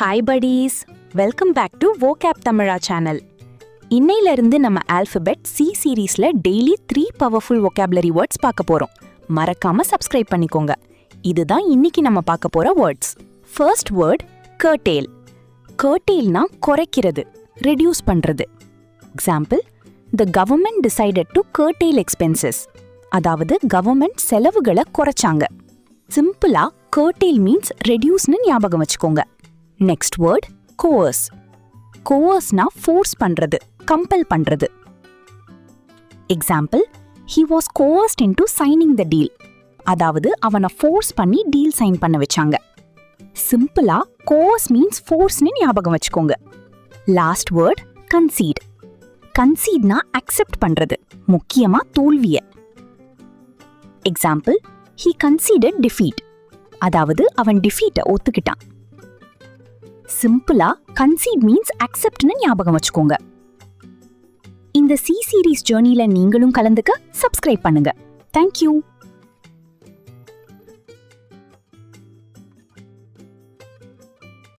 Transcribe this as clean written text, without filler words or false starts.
Hi buddies, welcome back to vocab Tamizha channel. இன்னையிலிருந்து நம்ம alphabet C சீரீஸ்ல டெய்லி 3 பவர்ஃபுல் vocabulary வேர்ட்ஸ் பார்க்க போறோம். மறக்காம சப்ஸ்கிரைப் பண்ணிக்கோங்க. இதுதான் இன்னைக்கு நம்ம பார்க்க போற வேர்ட்ஸ். First word curtail. curtailனா குறைக்கிறது, ரெடியூஸ் பண்றது. Example, the government decided to curtail expenses. அதாவது கவர்மெண்ட் செலவுகளை குறைச்சாங்க. சிம்பிளா curtail மீன்ஸ் ரெடியூஸ்னு ஞாபகம் வச்சுக்கோங்க. Next word coerce. coerceனா ஃபோர்ஸ் பண்றது, கம்பல் பண்றது. Example, he was coerced into signing the deal. அதாவது அவனை ஃபோர்ஸ் பண்ணி டீல் சைன் பண்ண வச்சாங்க. சிம்பிளா coerce மீன்ஸ் ஃபோர்ஸ்னு ஞாபகம் வச்சுக்கோங்க. Last word concede. concedeனா அக்செப்ட் பண்றது, முக்கியமா தோல்விய. Example, he conceded defeat. அதாவது அவன் டிஃபீட்டை ஒத்துக்கிட்டான். சிம்பிளா concede மீன்ஸ் அக்செப்ட்னு ஞாபகம் வச்சுக்கோங்க. இந்த சி சீரீஸ் ஜர்னில நீங்களும் கலந்துக்க சப்ஸ்கிரைப் பண்ணுங்க. தேங்க்யூ.